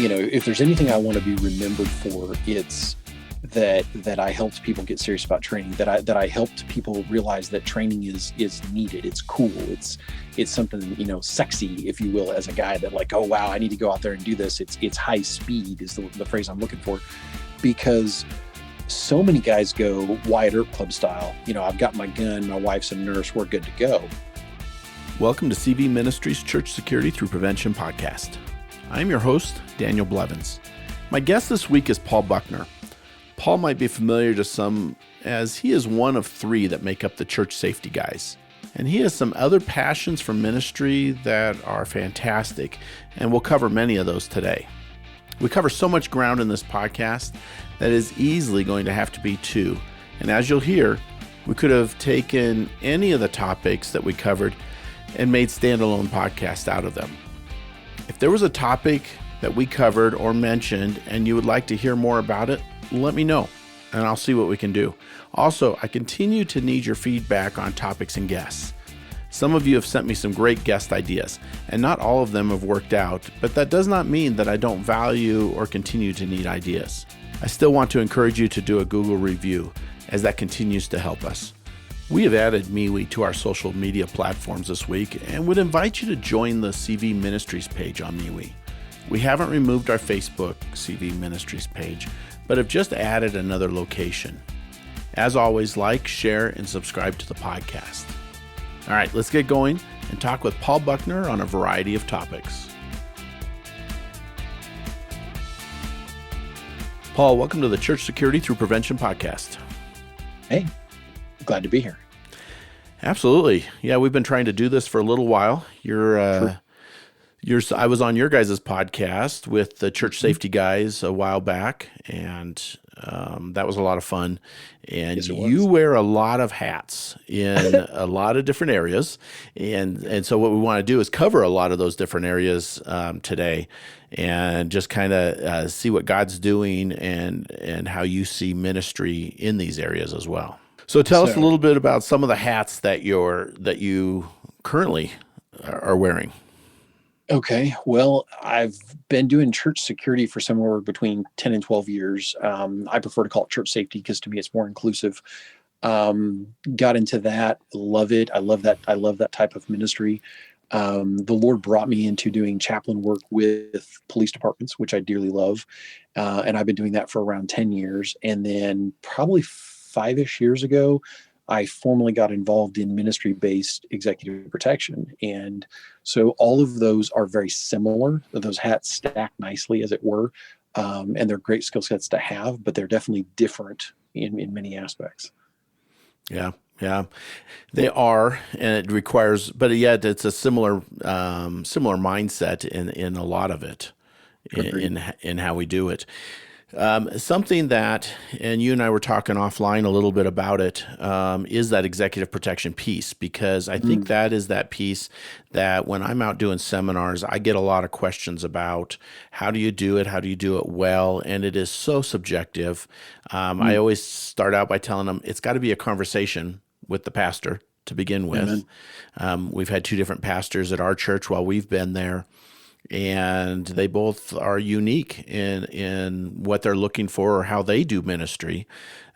if there's anything I want to be remembered for, it's that I helped people get serious about training, that I helped people realize that training is needed. It's cool. It's something, sexy, if you will, as a guy, that like, oh, wow, I need to go out there and do this. It's high speed is the phrase I'm looking for, because so many guys go Wyatt Earp Club style. I've got my gun, my wife's a nurse, we're good to go. Welcome to CV Ministries Church Security Through Prevention podcast. I'm your host, Daniel Blevins. My guest this week is Paul Buckner. Paul might be familiar to some as he is one of three that make up the church safety guys. And he has some other passions for ministry that are fantastic, and we'll cover many of those today. We cover so much ground in this podcast that is easily going to have to be two. And as you'll hear, we could have taken any of the topics that we covered and made standalone podcasts out of them. If there was a topic that we covered or mentioned and you would like to hear more about it, let me know and I'll see what we can do. Also, I continue to need your feedback on topics and guests. Some of you have sent me some great guest ideas, and not all of them have worked out, but that does not mean that I don't value or continue to need ideas. I still want to encourage you to do a Google review, as that continues to help us. We have added MeWe to our social media platforms this week and would invite you to join the CV Ministries page on MeWe. We haven't removed our Facebook CV Ministries page, but have just added another location. As always, like, share, and subscribe to the podcast. All right, let's get going and talk with Paul Buckner on a variety of topics. Paul, welcome to the Church Security Through Prevention podcast. Hey, glad to be here. Absolutely. Yeah, we've been trying to do this for a little while. I was on your guys' podcast with the church safety guys a while back, and that was a lot of fun. And yes, you wear a lot of hats in a lot of different areas. And so what we want to do is cover a lot of those different areas today, and just kind of see what God's doing and how you see ministry in these areas as well. So tell us a little bit about some of the hats that you currently are wearing. Okay. Well, I've been doing church security for somewhere between 10 and 12 years. I prefer to call it church safety because to me it's more inclusive. Got into that, love it. I love that type of ministry. The Lord brought me into doing chaplain work with police departments, which I dearly love. And I've been doing that for around 10 years. And then probably 5-ish years ago, I formally got involved in ministry-based executive protection. And so all of those are very similar. Those hats stack nicely, as it were, and they're great skill sets to have, but they're definitely different in many aspects. Yeah, they are, and it requires, but yet it's a similar mindset in a lot of it, in how we do it. Something that, and you and I were talking offline a little bit about it, is that executive protection piece, because I think that is that piece that when I'm out doing seminars, I get a lot of questions about how do you do it? How do you do it well? And it is so subjective. I always start out by telling them it's got to be a conversation with the pastor to begin with. We've had 2 different pastors at our church while we've been there, and they both are unique in what they're looking for or how they do ministry.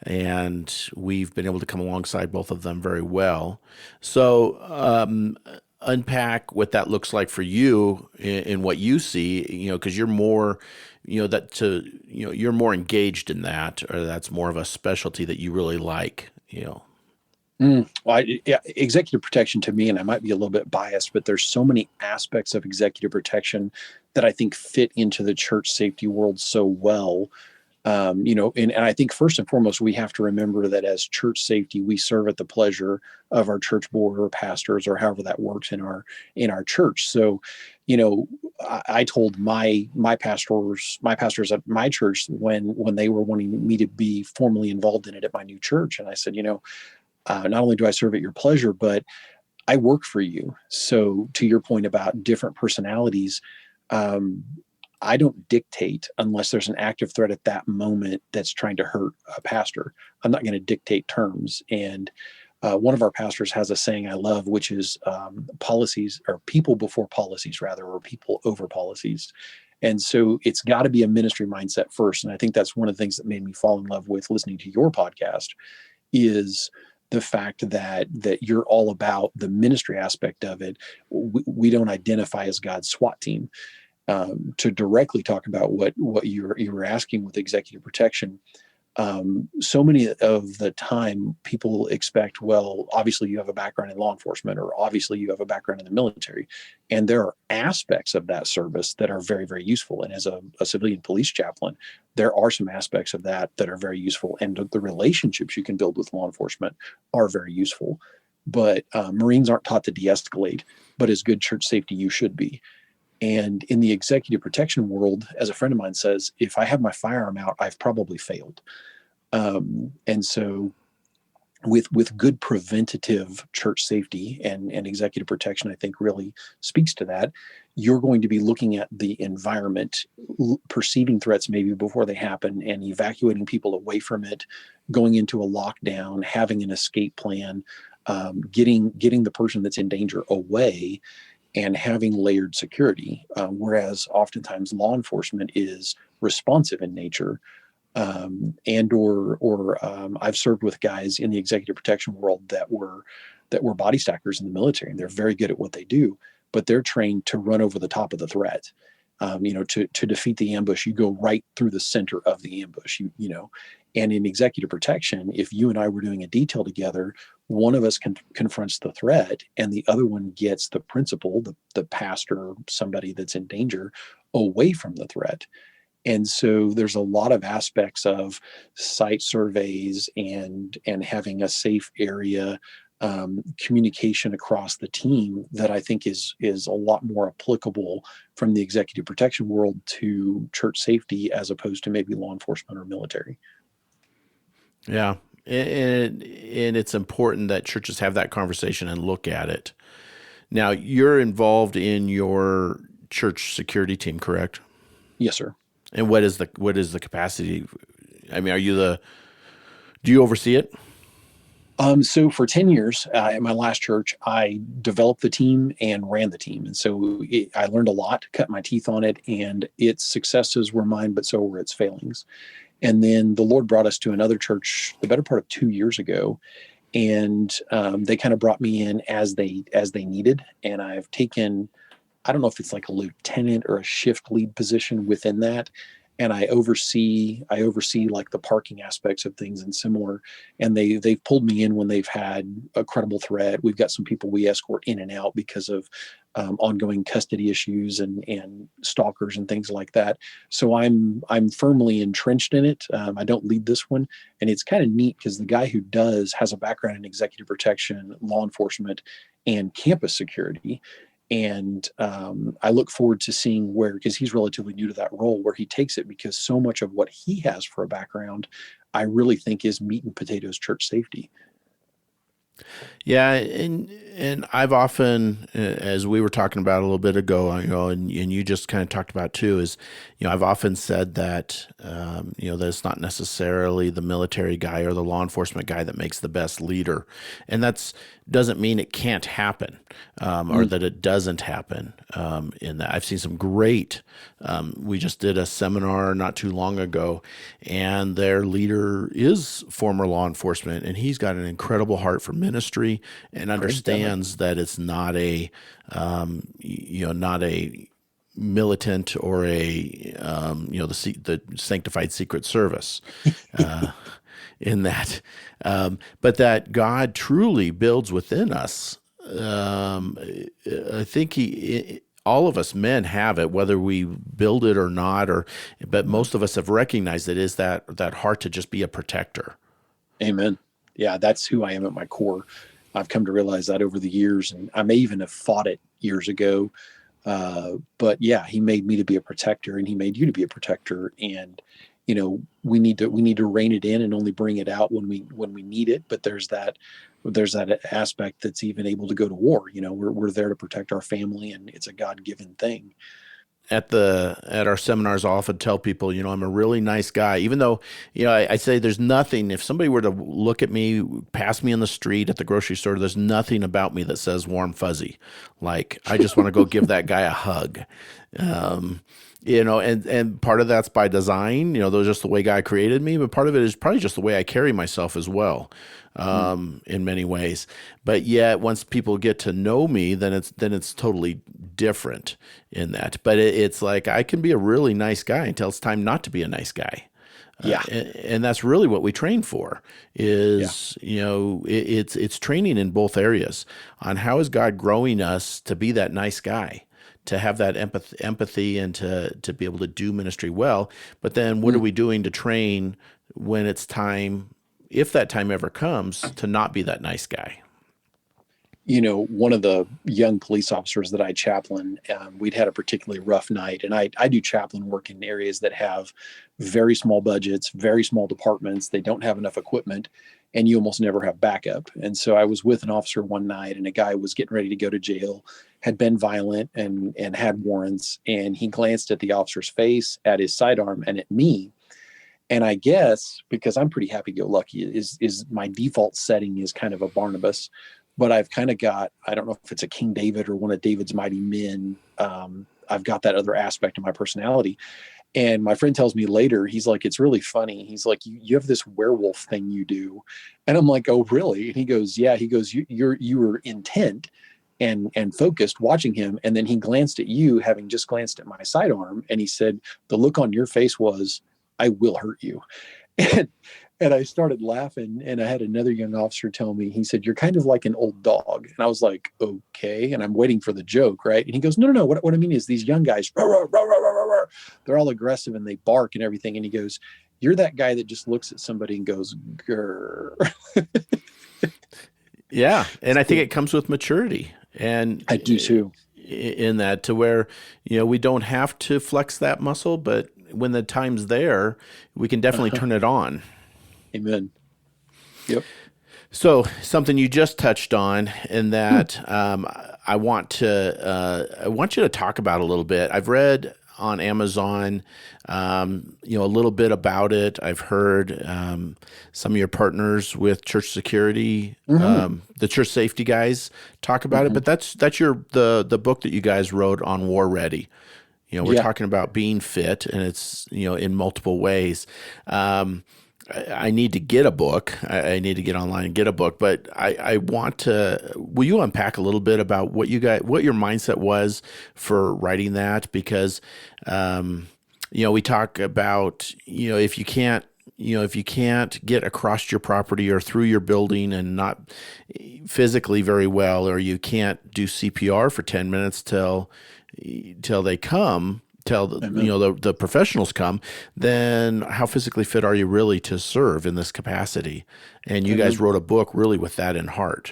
And we've been able to come alongside both of them very well. So unpack what that looks like for you in what you see, because you're more, you're more engaged in that, or that's more of a specialty that you really like, Well, executive protection to me, and I might be a little bit biased, but there's so many aspects of executive protection that I think fit into the church safety world so well. And I think first and foremost, we have to remember that as church safety, we serve at the pleasure of our church board or pastors or however that works in our church. So, I told my pastors at my church when they were wanting me to be formally involved in it at my new church, and I said, not only do I serve at your pleasure, but I work for you. So to your point about different personalities, I don't dictate unless there's an active threat at that moment that's trying to hurt a pastor. I'm not going to dictate terms. And one of our pastors has a saying I love, which is policies, or people before policies rather, or people over policies. And so it's got to be a ministry mindset first. And I think that's one of the things that made me fall in love with listening to your podcast is the fact that you're all about the ministry aspect of it. We don't identify as God's SWAT team. To directly talk about what you were asking with executive protection, so many of the time people expect, well, obviously you have a background in law enforcement, or obviously you have a background in the military. And there are aspects of that service that are very, very useful. And as a civilian police chaplain, there are some aspects of that are very useful. And the relationships you can build with law enforcement are very useful. But Marines aren't taught to de-escalate, but as good church safety, you should be. And in the executive protection world, as a friend of mine says, if I have my firearm out, I've probably failed. And so with good preventative church safety and executive protection, I think really speaks to that. You're going to be looking at the environment, perceiving threats maybe before they happen, and evacuating people away from it, going into a lockdown, having an escape plan, getting the person that's in danger away, and having layered security, whereas oftentimes law enforcement is responsive in nature, I've served with guys in the executive protection world that were body stackers in the military, and they're very good at what they do, but they're trained to run over the top of the threat. To defeat the ambush, you go right through the center of the ambush. And in executive protection, if you and I were doing a detail together, one of us confronts the threat, and the other one gets the principal, the pastor, somebody that's in danger, away from the threat. And so there's a lot of aspects of site surveys and having a safe area, communication across the team that I think is a lot more applicable from the executive protection world to church safety as opposed to maybe law enforcement or military. Yeah. And it's important that churches have that conversation and look at it. Now, you're involved in your church security team, correct? Yes, sir. And what is the capacity? I mean, do you oversee it? So for 10 years at my last church, I developed the team and ran the team. And so I learned a lot, cut my teeth on it, and its successes were mine, but so were its failings. And then the Lord brought us to another church the better part of 2 years ago. And they kind of brought me in as they needed. And I've taken, I don't know if it's like a lieutenant or a shift lead position within that. And I oversee like the parking aspects of things and similar. And they've pulled me in when they've had a credible threat. We've got some people we escort in and out because of ongoing custody issues and stalkers and things like that. So I'm firmly entrenched in it. I don't lead this one, and it's kind of neat because the guy who does has a background in executive protection, law enforcement, and campus security. And I look forward to seeing because he's relatively new to that role, where he takes it, because so much of what he has for a background, I really think is meat and potatoes church safety. Yeah, and I've often, as we were talking about a little bit ago, and you just kind of talked about too, is, I've often said that, that it's not necessarily the military guy or the law enforcement guy that makes the best leader, and doesn't mean it can't happen, or that it doesn't happen. In that, I've seen some great. We just did a seminar not too long ago, and their leader is former law enforcement, and he's got an incredible heart for ministry and understands that it's not a, not a militant or a, the sanctified secret service. In that, but that God truly builds within us. I think all of us men have it, whether we build it or not, but most of us have recognized it is that heart to just be a protector. Amen. Yeah, that's who I am at my core. I've come to realize that over the years, and I may even have fought it years ago. But yeah, he made me to be a protector, and he made you to be a protector. And we need to rein it in and only bring it out when we need it. But there's that aspect that's even able to go to war. We're there to protect our family, and it's a God-given thing. at our seminars, I'll often tell people, I'm a really nice guy, even though, I say there's nothing, if somebody were to look at me, pass me on the street at the grocery store, there's nothing about me that says warm fuzzy. Like, I just want to go give that guy a hug. And part of that's by design, those just the way God created me, but part of it is probably just the way I carry myself as well, in many ways. But yet, once people get to know me, then it's totally different in that. But it's like I can be a really nice guy until it's time not to be a nice guy. Yeah. And that's really what we train for is, it's training in both areas on how is God growing us to be that nice guy, to have that empathy and to be able to do ministry well. But then what are we doing to train when it's time, if that time ever comes, to not be that nice guy? One of the young police officers that I chaplain, we'd had a particularly rough night, and I do chaplain work in areas that have very small budgets, very small departments. They don't have enough equipment, and you almost never have backup. And so I was with an officer one night, and a guy was getting ready to go to jail, had been violent and had warrants, and he glanced at the officer's face, at his sidearm, and at me. And I guess because I'm pretty happy-go-lucky, is my default setting is kind of a Barnabas. But I've kind of got, I don't know if it's a King David or one of David's mighty men. I've got that other aspect of my personality. And my friend tells me later, he's like, it's really funny. He's like, you have this werewolf thing you do. And I'm like, oh, really? And he goes, yeah. He goes, you were intent and focused watching him. And then he glanced at you, having just glanced at my sidearm. And he said, the look on your face was, I will hurt you. And I started laughing, and I had another young officer tell me, he said, you're kind of like an old dog. And I was like, okay. And I'm waiting for the joke, right? And he goes, no. What I mean is these young guys, rah, rah, rah, rah, rah, rah, they're all aggressive and they bark and everything. And he goes, you're that guy that just looks at somebody and goes, grr. Yeah. And I think it comes with maturity. And I do too. In that, to where, we don't have to flex that muscle, but when the time's there, we can definitely turn it on. Amen. Yep. So something you just touched on, and that I want you to talk about a little bit. I've read on Amazon, a little bit about it. I've heard some of your partners with church security, the church safety guys, talk about it. But that's the book that you guys wrote on War Ready. We're talking about being fit, and it's in multiple ways. I need to get a book. I need to get online and get a book, but I want to, will you unpack a little bit about what your mindset was for writing that? Because, we talk about, if you can't get across your property or through your building and not physically very well, or you can't do CPR for 10 minutes till they come, the professionals come, then how physically fit are you really to serve in this capacity? And you guys wrote a book really with that in heart.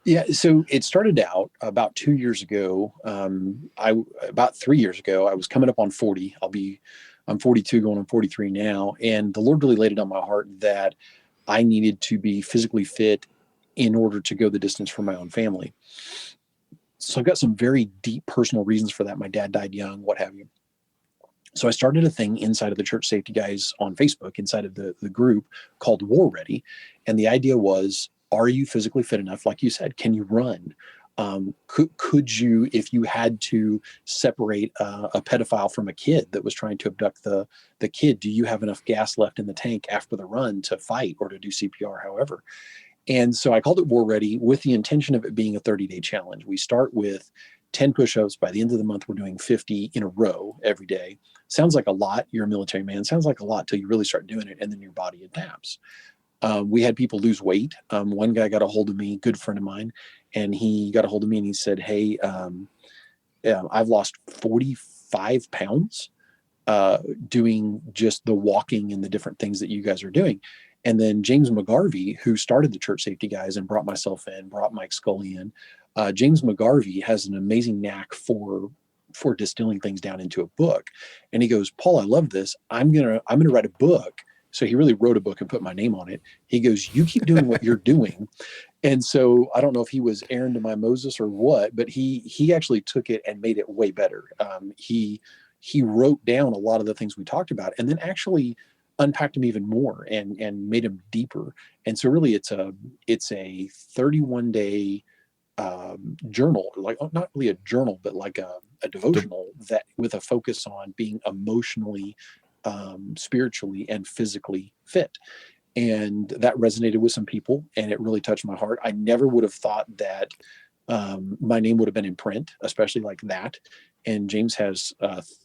Yeah. So it started out about 2 years ago. About 3 years ago, I was coming up on 40. I'm 42 going on 43 now. And the Lord really laid it on my heart that I needed to be physically fit in order to go the distance for my own family. So I've got some very deep personal reasons for that. My dad died young, what have you. So I started a thing inside of the church safety guys on Facebook, inside of the group called War Ready. And the idea was, are you physically fit enough? Like you said, can you run? Could you, if you had to separate a pedophile from a kid that was trying to abduct the kid, do you have enough gas left in the tank after the run to fight or to do CPR, however? And so I called it War Ready with the intention of it being a 30-day challenge. We start with 10 push-ups. By the end of the month, we're doing 50 in a row every day. Sounds like a lot. You're a military man. Sounds like a lot till you really start doing it, and then your body adapts. We had people lose weight. One guy got a hold of me, good friend of mine, and he got a hold of me and he said, hey, I've lost 45 pounds doing just the walking and the different things that you guys are doing. And then James McGarvey, who started the church safety guys and brought myself in, brought Mike Scully in. James McGarvey has an amazing knack for distilling things down into a book. And he goes, Paul, I love this. I'm gonna write a book. So he really wrote a book and put my name on it. He goes, you keep doing what you're doing, And so I don't know if he was Aaron to my Moses or what, but he actually took it and made it way better. He wrote down a lot of the things we talked about, and then actually unpacked them even more and made them deeper. And so really, it's a 31-day journal, like not really a journal, but like a devotional that with a focus on being emotionally, spiritually, and physically fit. And that resonated with some people, and it really touched my heart. I never would have thought that my name would have been in print, especially like that. And James has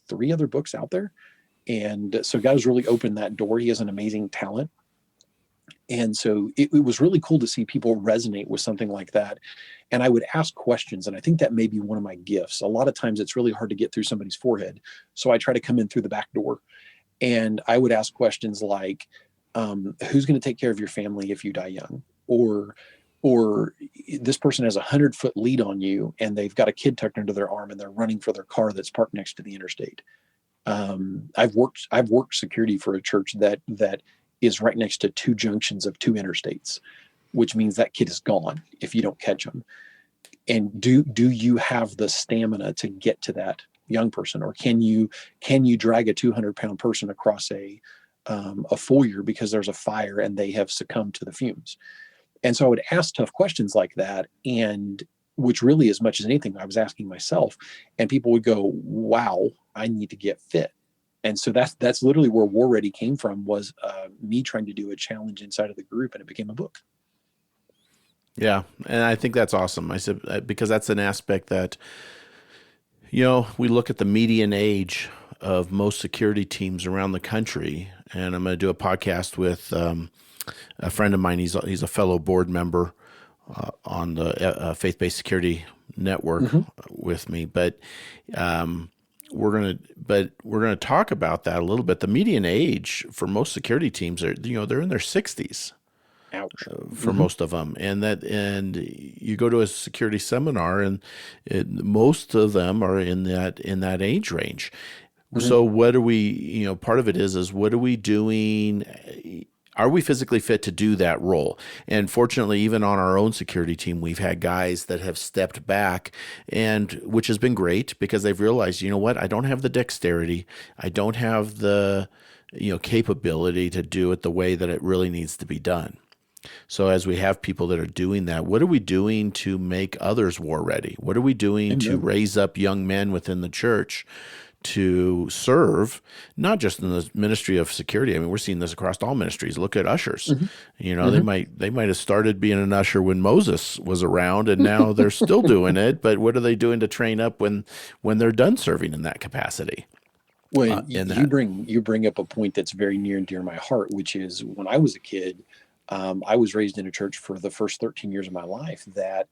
3 other books out there. And so God has really opened that door. He has an amazing talent. And so it was really cool to see people resonate with something like that. And I would ask questions. And I think that may be one of my gifts. A lot of times it's really hard to get through somebody's forehead. So I try to come in through the back door. And I would ask questions like, who's going to take care of your family if you die young? Or this person has 100-foot lead on you and they've got a kid tucked under their arm and they're running for their car that's parked next to the interstate. I've worked security for a church that is right next to 2 junctions of 2 interstates, which means that kid is gone if you don't catch them. And do you have the stamina to get to that young person, or can you drag a 200-pound person across a foyer because there's a fire and they have succumbed to the fumes? And so I would ask tough questions like that, and which really, as much as anything, I was asking myself, and people would go, wow, I need to get fit. And so that's literally where War Ready came from, was me trying to do a challenge inside of the group, and it became a book. Yeah, and I think that's awesome. I said, because that's an aspect that, we look at the median age of most security teams around the country, and I'm going to do a podcast with a friend of mine. He's a fellow board member on the Faith-Based Security Network with me, but we're gonna talk about that a little bit. The median age for most security teams they're in their 60s. Ouch. For most of them, and you go to a security seminar, and most of them are in that age range. So what are we? Part of it is what are we doing? Are we physically fit to do that role? And fortunately, even on our own security team, we've had guys that have stepped back, and which has been great because they've realized, what, I don't have the dexterity, I don't have the capability to do it the way that it really needs to be done. So as we have people that are doing that, what are we doing to make others war ready? What are we doing to raise up young men within the church to serve, not just in the ministry of security? I mean, we're seeing this across all ministries. Look at ushers. They might have started being an usher when Moses was around, and now they're still doing it. But what are they doing to train up when they're done serving in that capacity? Well, you bring up a point that's very near and dear to my heart, which is when I was a kid, I was raised in a church for the first 13 years of my life that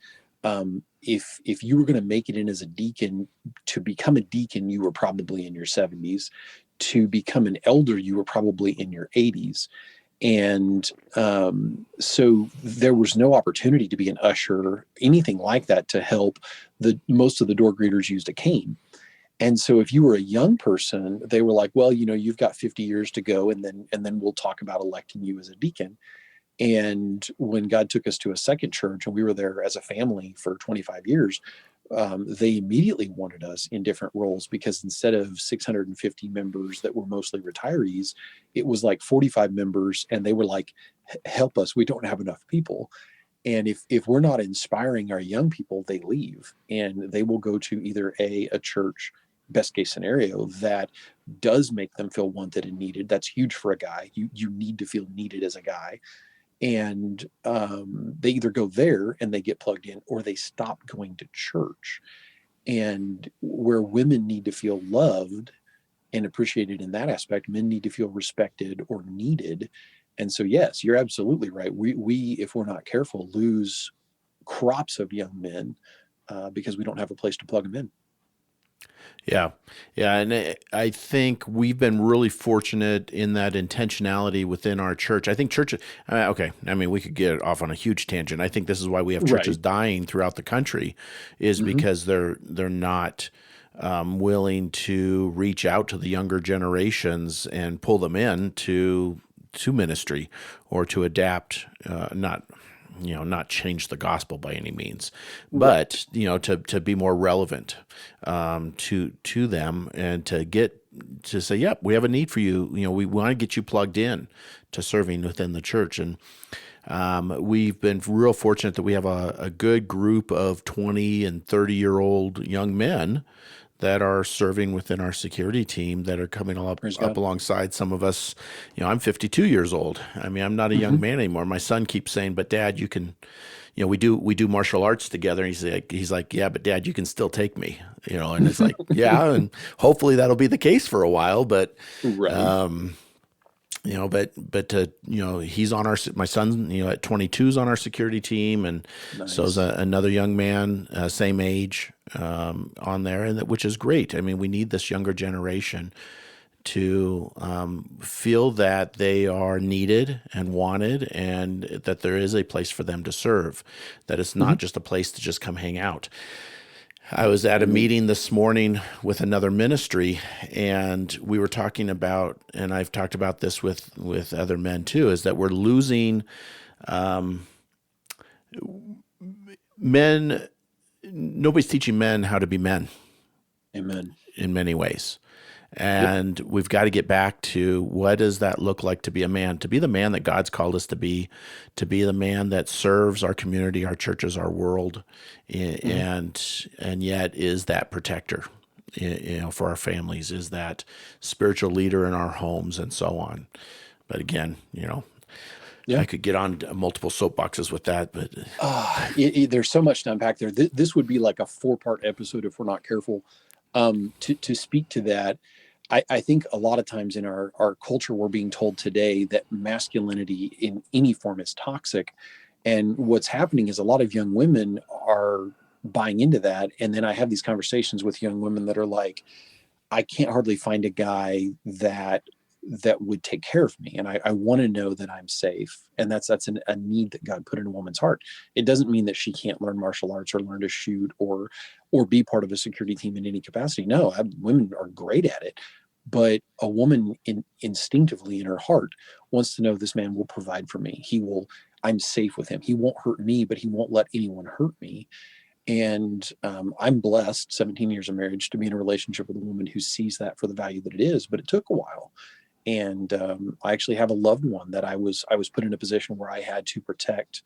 if you were going to make it in as a deacon, to become a deacon, you were probably in your 70s. To become an elder, you were probably in your 80s. And so there was no opportunity to be an usher, anything like that, to help. Most of the door greeters used a cane. And so if you were a young person, they were like, well, you've got 50 years to go, and then we'll talk about electing you as a deacon. And when God took us to a second church, and we were there as a family for 25 years, they immediately wanted us in different roles, because instead of 650 members that were mostly retirees, it was like 45 members. And they were like, help us, we don't have enough people. And if we're not inspiring our young people, they leave, and they will go to either a church, best case scenario, that does make them feel wanted and needed. That's huge for a guy. You need to feel needed as a guy. And they either go there and they get plugged in, or they stop going to church. And where women need to feel loved and appreciated in that aspect, men need to feel respected or needed. And so, yes, you're absolutely right. We if we're not careful, lose crops of young men because we don't have a place to plug them in. Yeah. And I think we've been really fortunate in that intentionality within our church. I think church, we could get off on a huge tangent. I think this is why we have churches dying throughout the country, is because they're not willing to reach out to the younger generations and pull them in to ministry, or to adapt, not change the gospel by any means, Right. but to be more relevant to them, and to say, yep, we have a need for you. We want to get you plugged in to serving within the church. And we've been real fortunate that we have a good group of 20 and 30-year-old young men that are serving within our security team, that are coming Praise up God. alongside some of us. I'm 52 years old. I mean, I'm not a young Hmm. man anymore. My son keeps saying, "But Dad, you can, we do martial arts together." And he's like, "Yeah, but Dad, you can still take me." And it's like, yeah, and hopefully that'll be the case for a while. But Right. um, he's on my son, at 22 is on our security team, and so is Nice. another young man, same age, on there, which is great. I mean, we need this younger generation to feel that they are needed and wanted, and that there is a place for them to serve, that it's Hmm. not just a place to just come hang out. I was at a Amen. meeting this morning with another ministry, and we were talking about, and I've talked about this with other men too, is that we're losing men. Nobody's teaching men how to be men Amen. in many ways. Yep. And we've got to get back to, what does that look like to be a man, to be the man that God's called us to be the man that serves our community, our churches, our world, Hmm. and yet is that protector, for our families, is that spiritual leader in our homes, and so on. But again, Yeah. I could get on multiple soapboxes with that, but There's so much to unpack there. This would be like a 4-part episode if we're not careful. To speak to that, I think a lot of times in our culture, we're being told today that masculinity in any form is toxic. And what's happening is a lot of young women are buying into that. And then I have these conversations with young women that are like, I can't hardly find a guy that would take care of me, and I want to know that I'm safe. And a need that God put in a woman's heart. It doesn't mean that she can't learn martial arts or learn to shoot or be part of a security team in any capacity. No, women are great at it, but a woman instinctively in her heart wants to know, this man will provide for me. I'm safe with him. He won't hurt me, but he won't let anyone hurt me. And I'm blessed, 17 years of marriage, to be in a relationship with a woman who sees that for the value that it is. But it took a while. And I actually have a loved one that I was put in a position where I had to protect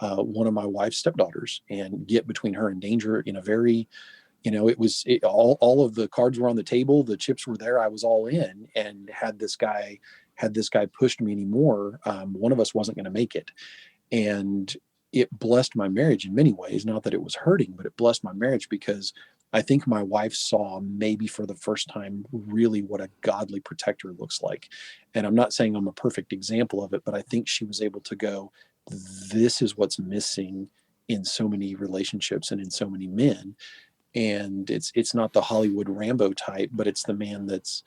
one of my wife's stepdaughters and get between her and danger in a very, all of the cards were on the table, the chips were there, I was all in. And had this guy pushed me anymore, one of us wasn't going to make it. And it blessed my marriage in many ways. Not that it was hurting, but it blessed my marriage, because I think my wife saw, maybe for the first time, really what a godly protector looks like. And I'm not saying I'm a perfect example of it, but I think she was able to go, this is what's missing in so many relationships and in so many men. And it's not the Hollywood Rambo type, but it's the man that's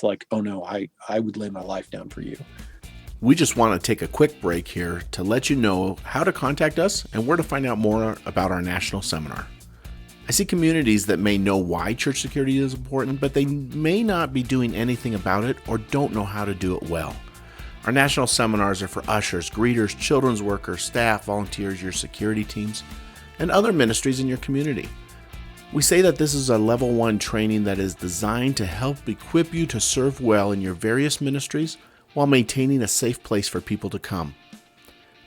like, oh no, I would lay my life down for you. we just want to take a quick break here to let you know how to contact us and where to find out more about our national seminar. I see communities that may know why church security is important, but they may not be doing anything about it or don't know how to do it well. Our national seminars are for ushers, greeters, children's workers, staff, volunteers, your security teams, and other ministries in your community. We say that this is a level 1 training that is designed to help equip you to serve well in your various ministries while maintaining a safe place for people to come.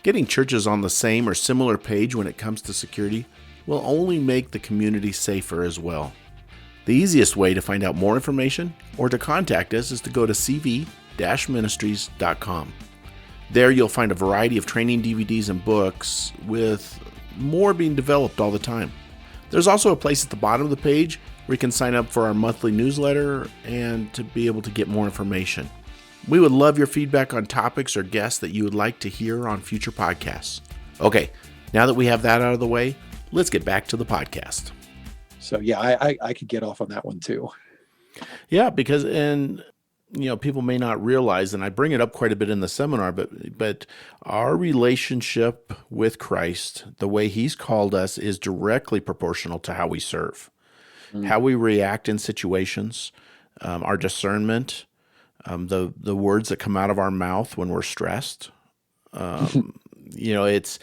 Getting churches on the same or similar page when it comes to security will only make the community safer as well. The easiest way to find out more information or to contact us is to go to cv-ministries.com. There you'll find a variety of training DVDs and books, with more being developed all the time. There's also a place at the bottom of the page where you can sign up for our monthly newsletter and to be able to get more information. We would love your feedback on topics or guests that you would like to hear on future podcasts. Okay, now that we have that out of the way, let's get back to the podcast. So yeah, I could get off on that one too. Yeah, because people may not realize, and I bring it up quite a bit in the seminar, but our relationship with Christ, the way He's called us, is directly proportional to how we serve, how we react in situations, our discernment, the words that come out of our mouth when we're stressed, It's,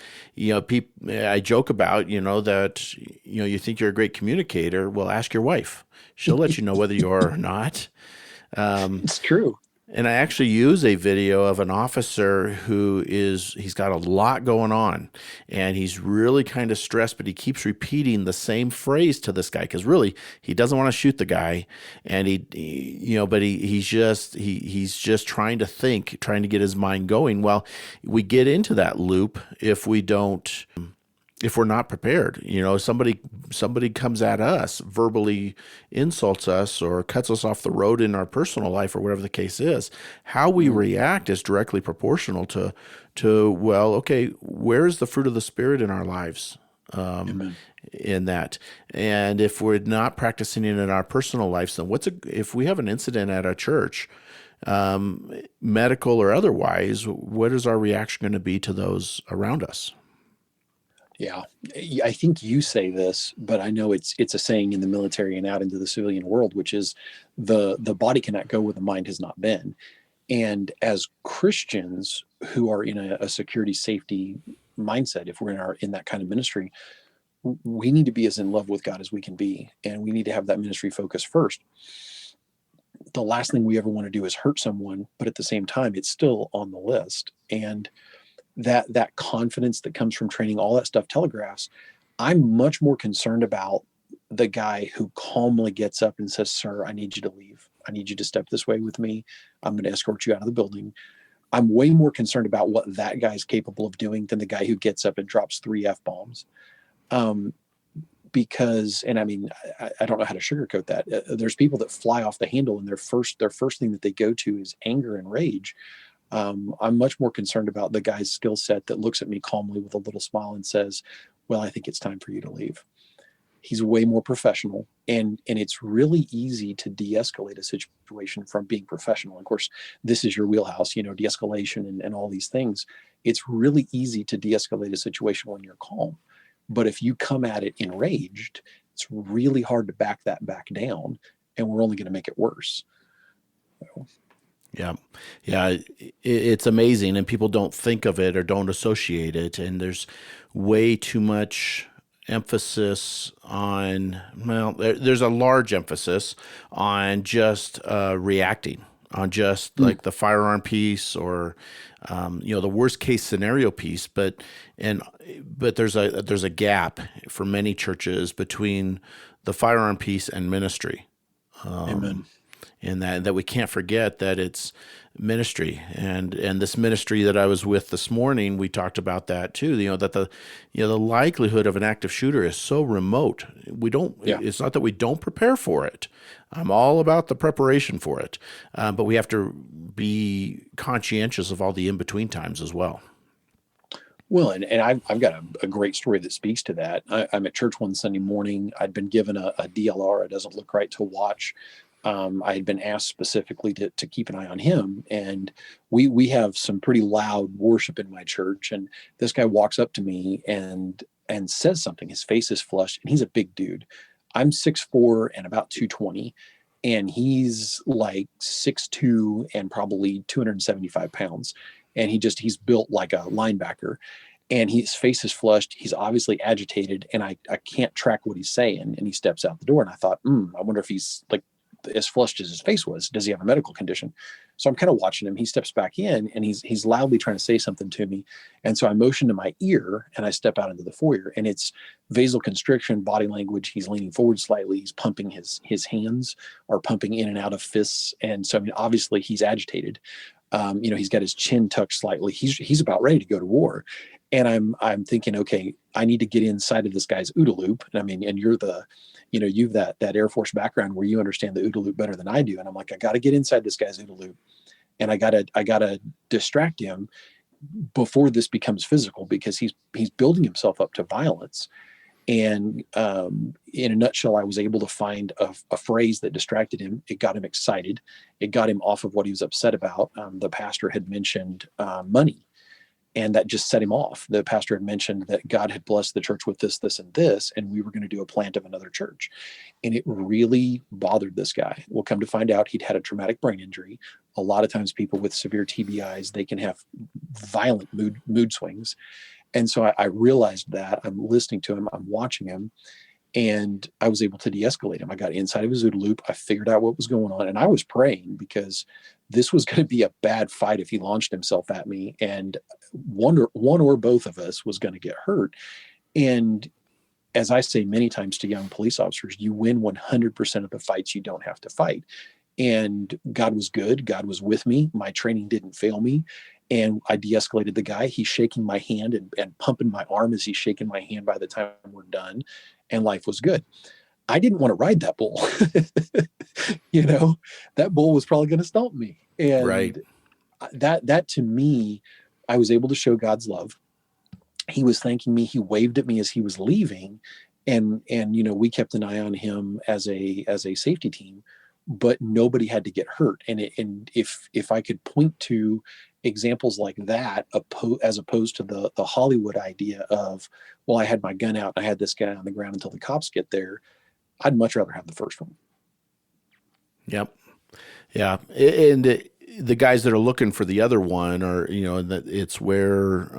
I joke about, that, you think you're a great communicator. Well, ask your wife. She'll let you know whether you are or not. It's true. And I actually use a video of an officer he's got a lot going on and he's really kind of stressed, but he keeps repeating the same phrase to this guy because really he doesn't want to shoot the guy. And he's just trying to think, trying to get his mind going. Well, we get into that loop if we're not prepared. Somebody comes at us, verbally insults us or cuts us off the road in our personal life or whatever the case is. How we react is directly proportional to well, okay, where is the fruit of the Spirit in our lives? In that. And if we're not practicing it in our personal lives, then if we have an incident at a church, medical or otherwise, what is our reaction going to be to those around us? Yeah, I think you say this, but I know it's a saying in the military and out into the civilian world, which is the body cannot go where the mind has not been. And as Christians who are in a security safety mindset, if we're in that kind of ministry, we need to be as in love with God as we can be, and we need to have that ministry focus first. The last thing we ever want to do is hurt someone, but at the same time, it's still on the list. And that confidence that comes from training, all that stuff telegraphs. I'm much more concerned about the guy who calmly gets up and says, "Sir, I need you to leave. I need you to step this way with me. I'm going to escort you out of the building." I'm way more concerned about what that guy's capable of doing than the guy who gets up and drops 3 F-bombs. Because, and I mean, I don't know how to sugarcoat that. There's people that fly off the handle and their first thing that they go to is anger and rage. I'm much more concerned about the guy's skill set that looks at me calmly with a little smile and says, "Well, I think it's time for you to leave." He's way more professional, and it's really easy to de-escalate a situation from being professional. Of course, this is your wheelhouse, de-escalation and all these things. It's really easy to de-escalate a situation when you're calm. But if you come at it enraged, it's really hard to back down, and we're only going to make it worse. So. Yeah. It's amazing, and people don't think of it or don't associate it. And there's way too much emphasis on, there's a large emphasis on just reacting, on just like the firearm piece or, the worst case scenario piece. But there's a gap for many churches between the firearm piece and ministry. Amen. And that we can't forget that it's ministry, and this ministry that I was with this morning, we talked about that too. That the likelihood of an active shooter is so remote. It's not that we don't prepare for it. I'm all about the preparation for it, but we have to be conscientious of all the in between times as well. Well, and I've got a great story that speaks to that. I'm at church one Sunday morning. I'd been given a DLR. It doesn't look right to watch. I had been asked specifically to keep an eye on him, and we have some pretty loud worship in my church. And this guy walks up to me and says something. His face is flushed, and he's a big dude. I'm 6'4" and about 220, and he's like 6'2" and probably 275 pounds. And he's built like a linebacker, and his face is flushed. He's obviously agitated, and I can't track what he's saying. And he steps out the door, and I thought, I wonder if he's like as flushed as his face was. Does he have a medical condition? So I'm kind of watching him. He steps back in, and he's loudly trying to say something to me. And so I motion to my ear, and I step out into the foyer, and it's vasoconstriction, body language. He's leaning forward slightly. He's pumping his hands are pumping in and out of fists. And so, I mean, obviously he's agitated. He's got his chin tucked slightly. He's about ready to go to war. And I'm thinking, okay, I need to get inside of this guy's OODA loop. And I mean, and you've that Air Force background where you understand the OODA loop better than I do. And I'm like, I got to get inside this guy's OODA loop, and I gotta distract him before this becomes physical, because he's building himself up to violence. And in a nutshell, I was able to find a phrase that distracted him. It got him excited. It got him off of what he was upset about. The pastor had mentioned money. And that just set him off. The pastor had mentioned that God had blessed the church with this, this, and this, and we were going to do a plant of another church. And it really bothered this guy. We'll come to find out he'd had a traumatic brain injury. A lot of times people with severe TBIs, they can have violent mood swings. And so I realized that. I'm listening to him, I'm watching him, and I was able to de-escalate him. I got inside of his OODA loop. I figured out what was going on, and I was praying because this was going to be a bad fight if he launched himself at me, and one or both of us was going to get hurt. And as I say many times to young police officers, you win 100% of the fights you don't have to fight. And God was good. God was with me. My training didn't fail me. And I de-escalated the guy. He's shaking my hand and pumping my arm as he's shaking my hand by the time we're done. And life was good. I didn't want to ride that bull. That bull was probably going to stomp me. And Right. that to me, I was able to show God's love. He was thanking me. He waved at me as he was leaving. And we kept an eye on him as a safety team, but nobody had to get hurt. And if I could point to examples like that, as opposed to the Hollywood idea of, well, I had my gun out and I had this guy on the ground until the cops get there, I'd much rather have the first one. Yep. Yeah. And the guys that are looking for the other one are, it's where,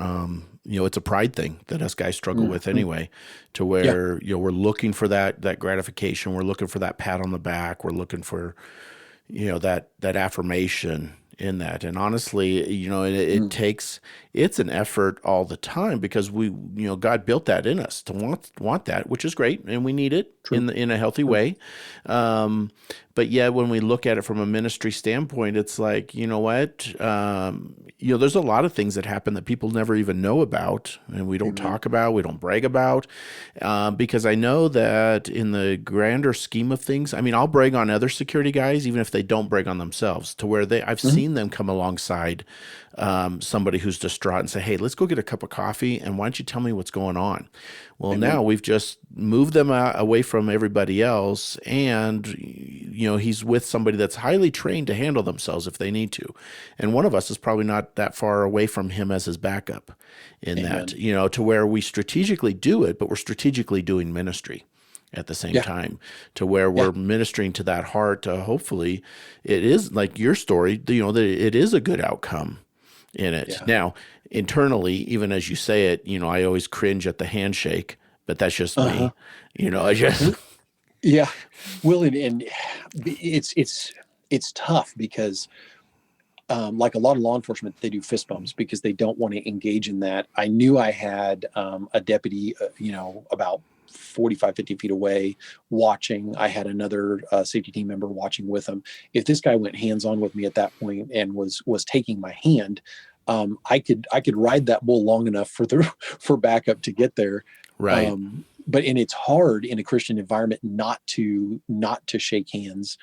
it's a pride thing that us guys struggle with anyway, to where, we're looking for that gratification. We're looking for that pat on the back. We're looking for, that affirmation in that. And honestly, it's an effort all the time, because God built that in us to want that, which is great. And we need it in a healthy way. But yeah, when we look at it from a ministry standpoint, it's like, what, there's a lot of things that happen that people never even know about, and we don't talk about, we don't brag about, because I know that in the grander scheme of things, I'll brag on other security guys, even if they don't brag on themselves, to where I've seen them come alongside somebody who's distraught and say, hey, let's go get a cup of coffee, and why don't you tell me what's going on? Well, now we've just moved them away from everybody else, and he's with somebody that's highly trained to handle themselves if they need to. And one of us is probably not that far away from him as his backup in that, to where we strategically do it, but we're strategically doing ministry at the same time, to where we're ministering to that heart. Hopefully it is like your story, that it is a good outcome in it. Yeah. Now, internally, even as you say it, I always cringe at the handshake, but that's just me, I just... Yeah. Well, and it's tough because, like a lot of law enforcement, they do fist bumps because they don't want to engage in that. I knew I had a deputy, about 45, 50 feet away watching. I had another safety team member watching with him. If this guy went hands-on with me at that point and was taking my hand, I could ride that bull long enough for backup to get there. Right. And it's hard in a Christian environment not to shake hands.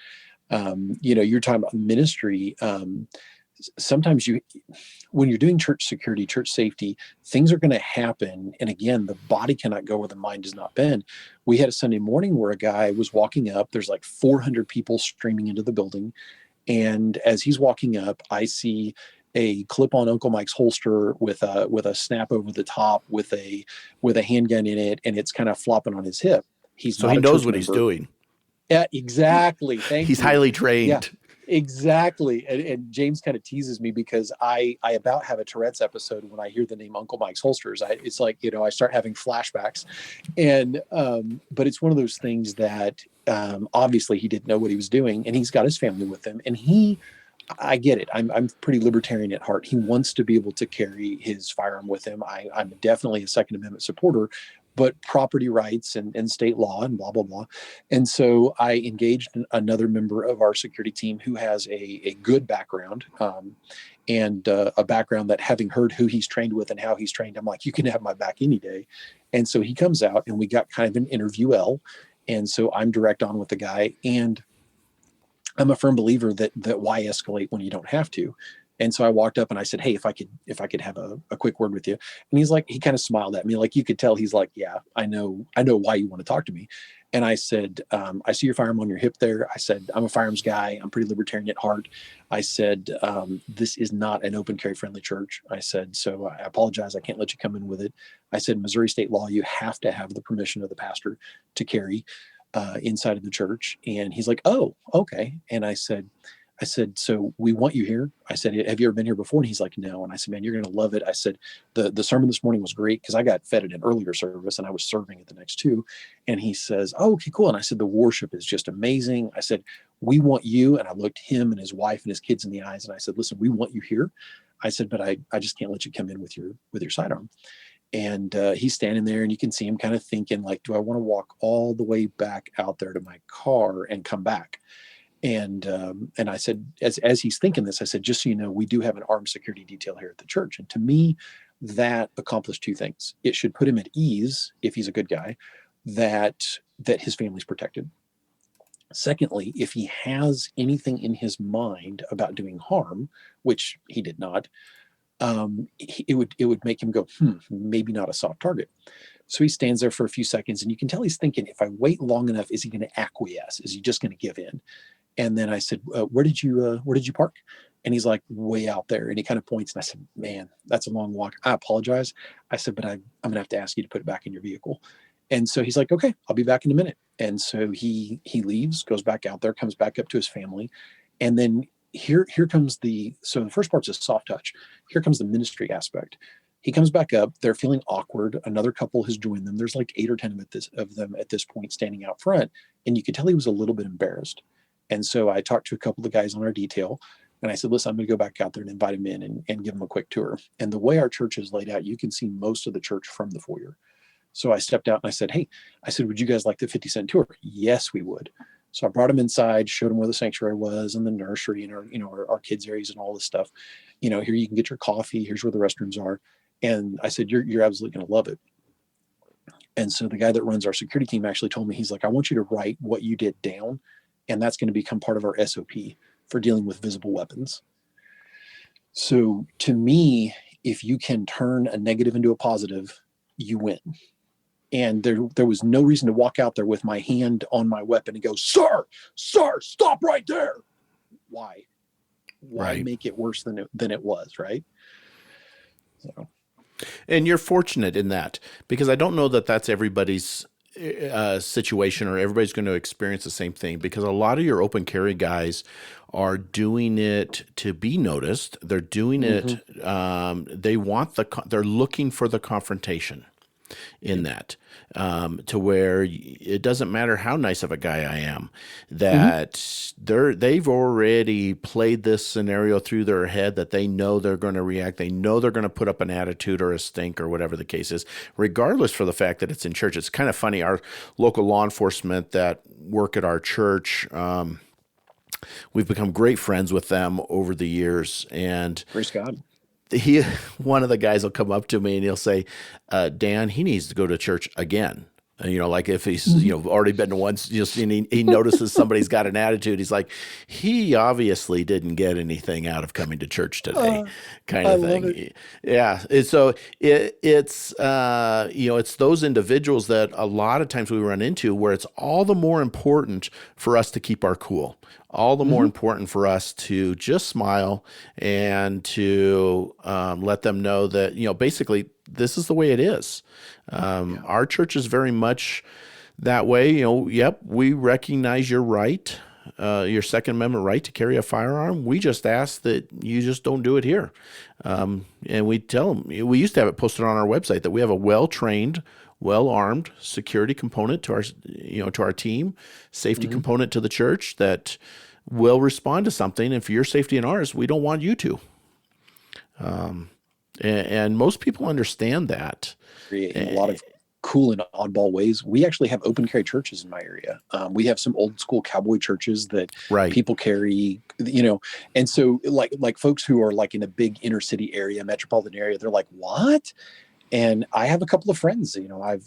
You're talking about ministry. Sometimes when you're doing church security, church safety, things are going to happen. And again, the body cannot go where the mind does not bend. We had a Sunday morning where a guy was walking up. There's like 400 people streaming into the building. And as he's walking up, I see a clip on Uncle Mike's holster with a snap over the top with a handgun in it, and it's kind of flopping on his hip. He knows what he's doing. Yeah, exactly. He's highly trained. Yeah, exactly. And James kind of teases me because I about have a Tourette's episode when I hear the name Uncle Mike's holsters. It's like, I start having flashbacks. And but it's one of those things that obviously he didn't know what he was doing, and he's got his family with him, and I get it. I'm pretty libertarian at heart. He wants to be able to carry his firearm with him. I'm definitely a Second Amendment supporter, but property rights and state law and blah, blah, blah. And so I engaged another member of our security team who has a good background and a background that, having heard who he's trained with and how he's trained, I'm like, you can have my back any day. And so he comes out and we got kind of an interview. And so I'm direct on with the guy, and I'm a firm believer that why escalate when you don't have to. And so I walked up and I said, hey, if I could have a quick word with you. And he's like, he kind of smiled at me. Like, you could tell he's like, yeah, I know why you want to talk to me. And I said, I see your firearm on your hip there. I said, I'm a firearms guy. I'm pretty libertarian at heart. I said, this is not an open carry friendly church. I said, so I apologize. I can't let you come in with it. I said, Missouri state law, you have to have the permission of the pastor to carry inside of the church. And he's like, oh, okay. And I said, so we want you here. I said, have you ever been here before? And he's like, no. And I said, man, you're going to love it. I said, the sermon this morning was great because I got fed at an earlier service and I was serving at the next two. And he says, oh, okay, cool. And I said, the worship is just amazing. I said, we want you. And I looked him and his wife and his kids in the eyes. And I said, listen, we want you here. I said, but I just can't let you come in with your sidearm. And he's standing there and you can see him kind of thinking like, do I want to walk all the way back out there to my car and come back? And I said, as he's thinking this, I said, just so you know, we do have an armed security detail here at the church. And to me, that accomplished two things. It should put him at ease, if he's a good guy, that his family's protected. Secondly, if he has anything in his mind about doing harm, which he did not, it would make him go, maybe not a soft target. So he stands there for a few seconds and you can tell he's thinking, if I wait long enough, is he going to acquiesce? Is he just going to give in? And then I said, where did you park? And he's like, way out there. And he kind of points and I said, man, that's a long walk. I apologize. I said, but I'm going to have to ask you to put it back in your vehicle. And so he's like, okay, I'll be back in a minute. And so he leaves, goes back out there, comes back up to his family. And then here comes so the first part's a soft touch. Here comes the ministry aspect. He comes back up. They're feeling awkward. Another couple has joined them. There's like 8 or 10 of them at this point standing out front. And you could tell he was a little bit embarrassed. And so I talked to a couple of the guys on our detail and I said, listen, I'm going to go back out there and invite him in and give him a quick tour. And the way our church is laid out, you can see most of the church from the foyer. So I stepped out and I said, hey, would you guys like the 50-cent tour? Yes, we would. So I brought him inside, showed him where the sanctuary was and the nursery and our kids areas and all this stuff. Here you can get your coffee. Here's where the restrooms are. And I said, you're absolutely going to love it. And so the guy that runs our security team actually told me, he's like, I want you to write what you did down. And that's going to become part of our SOP for dealing with visible weapons. So to me, if you can turn a negative into a positive, you win. And there was no reason to walk out there with my hand on my weapon and go, sir, stop right there. Why Right. make it worse than it was, right? So. And you're fortunate in that, because I don't know that that's everybody's situation or everybody's going to experience the same thing, because a lot of your open carry guys are doing it to be noticed. They're doing it. They're looking for the confrontation in that, to where it doesn't matter how nice of a guy I am, that they've already played this scenario through their head, that they know they're going to react. They know they're going to put up an attitude or a stink or whatever the case is, regardless for the fact that it's in church. It's kind of funny. Our local law enforcement that work at our church, we've become great friends with them over the years, and Praise God. One of the guys will come up to me and he'll say, Dan, he needs to go to church again. And, like if he's, already been to once, and he notices somebody's got an attitude. He's like, he obviously didn't get anything out of coming to church today, kind of thing. Yeah. And so it's those individuals that a lot of times we run into where it's all the more important for us to keep our cool, all the more important for us to just smile and to let them know that, basically this is the way it is. Our church is very much that way. Yep, we recognize your right, your Second Amendment right to carry a firearm. We just ask that you just don't do it here. And we tell them, we used to have it posted on our website that we have a well-trained, well-armed security component to our team, safety component to the church that will respond to something. And for your safety and ours, we don't want you to. And most people understand that. In a lot of cool and oddball ways. We actually have open carry churches in my area. We have some old school cowboy churches that people carry, and so like folks who are like in a big inner city area, metropolitan area, they're like, what? And I have a couple of friends,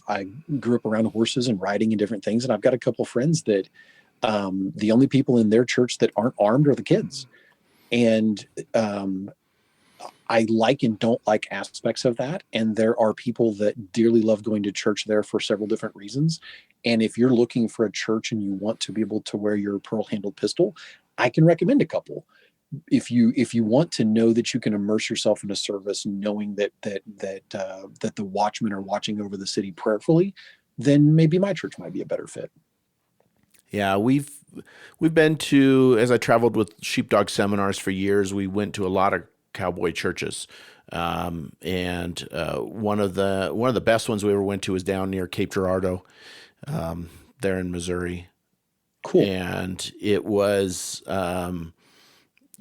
I grew up around horses and riding and different things. And I've got a couple of friends that the only people in their church that aren't armed are the kids. And I like and don't like aspects of that. And there are people that dearly love going to church there for several different reasons. And if you're looking for a church and you want to be able to wear your pearl handled pistol, I can recommend a couple. If you want to know that you can immerse yourself in a service, knowing that the watchmen are watching over the city prayerfully, then maybe my church might be a better fit. Yeah, we've been to, as I traveled with sheepdog seminars for years, we went to a lot of cowboy churches. And one of the best ones we ever went to was down near Cape Girardeau, there in Missouri. Cool. And it was,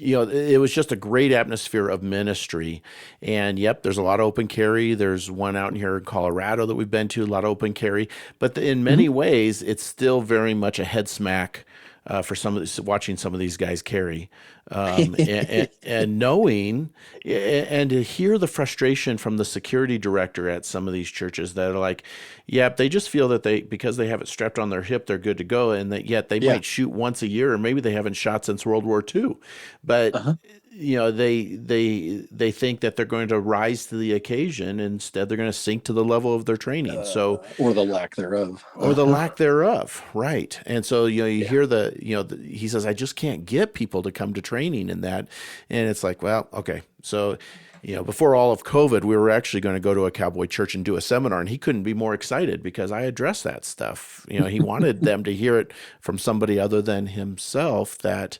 it was just a great atmosphere of ministry. And yep, there's a lot of open carry. There's one out in here in Colorado that we've been to, a lot of open carry. But in many ways, it's still very much a head smack for watching some of these guys carry, and knowing and to hear the frustration from the security director at some of these churches that are like, yeah, they just feel that because they have it strapped on their hip, they're good to go, and that yet they might shoot once a year, or maybe they haven't shot since World War II, but they think that they're going to rise to the occasion. Instead, they're going to sink to the level of their training. Or the lack thereof. Or the lack thereof, right? And so you hear he says, I just can't get people to come to training in that, and it's like, well, okay, so. Before all of COVID, we were actually going to go to a cowboy church and do a seminar, and he couldn't be more excited because I addressed that stuff. He wanted them to hear it from somebody other than himself. That's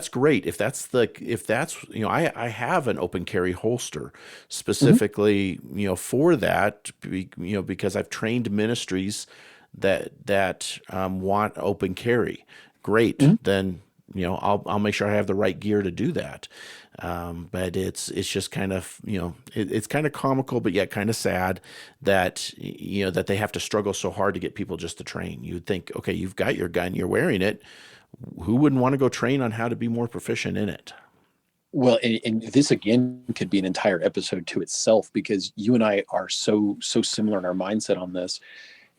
great. I have an open carry holster specifically, for that, because I've trained ministries that want open carry. Great. Then, I'll make sure I have the right gear to do that. But it's just kind of, it's kind of comical, but yet kind of sad that, that they have to struggle so hard to get people just to train. You'd think, okay, you've got your gun, you're wearing it. Who wouldn't want to go train on how to be more proficient in it? Well, and this again could be an entire episode to itself, because you and I are so similar in our mindset on this.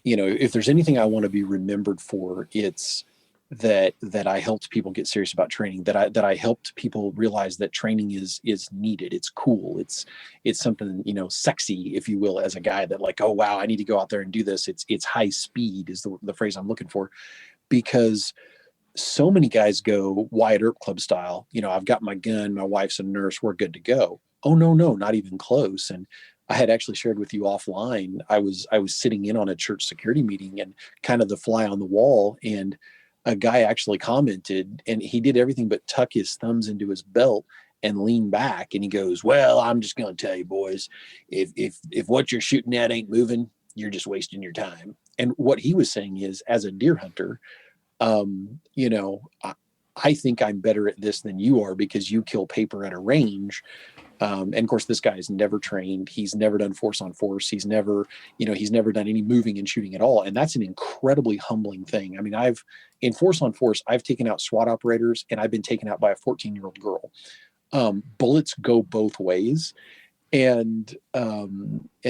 If there's anything I want to be remembered for, it's that I helped people get serious about training, that I helped people realize that training is needed. It's cool. It's something, sexy, if you will, as a guy, that like, oh, wow, I need to go out there and do this. It's high speed is the phrase I'm looking for, because so many guys go Wyatt Earp Club style. I've got my gun, my wife's a nurse, we're good to go. Oh, no, not even close. And I had actually shared with you offline, I was sitting in on a church security meeting and kind of the fly on the wall, and a guy actually commented, and he did everything but tuck his thumbs into his belt and lean back. And he goes, well, I'm just going to tell you, boys, if what you're shooting at ain't moving, you're just wasting your time. And what he was saying is, as a deer hunter, I think I'm better at this than you are, because you kill paper at a range. And of course, this guy has never trained. He's never done force on force. He's never done any moving and shooting at all. And that's an incredibly humbling thing. I mean, in force on force, I've taken out SWAT operators, and I've been taken out by a 14-year-old girl. Bullets go both ways. And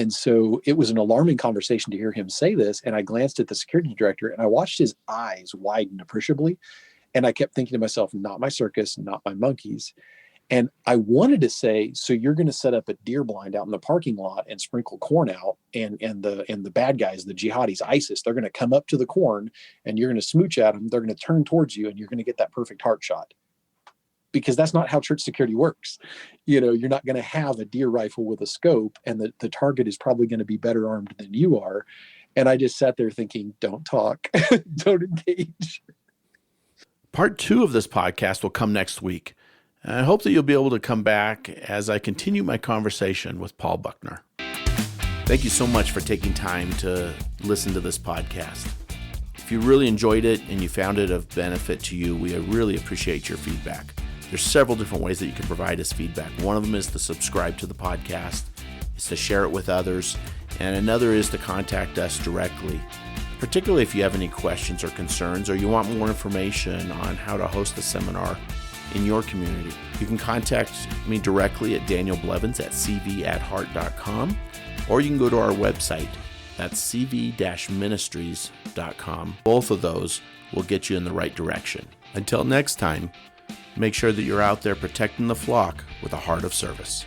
so it was an alarming conversation to hear him say this. And I glanced at the security director, and I watched his eyes widen appreciably. And I kept thinking to myself, not my circus, not my monkeys. And I wanted to say, so you're going to set up a deer blind out in the parking lot and sprinkle corn out, and the bad guys, the jihadis, ISIS, they're going to come up to the corn, and you're going to smooch at them. They're going to turn towards you, and you're going to get that perfect heart shot. Because that's not how church security works. You're not going to have a deer rifle with a scope, and the target is probably going to be better armed than you are. And I just sat there thinking, don't talk, don't engage. Part 2 of this podcast will come next week. I hope that you'll be able to come back as I continue my conversation with Paul Buckner. Thank you so much for taking time to listen to this podcast. If you really enjoyed it and you found it of benefit to you, we really appreciate your feedback. There's several different ways that you can provide us feedback. One of them is to subscribe to the podcast, is to share it with others, and another is to contact us directly, particularly if you have any questions or concerns, or you want more information on how to host a seminar in your community. You can contact me directly at danielblevins@cv@heart.com, or you can go to our website, that's cv-ministries.com. Both of those will get you in the right direction. Until next time, Make sure that you're out there protecting the flock with a heart of service.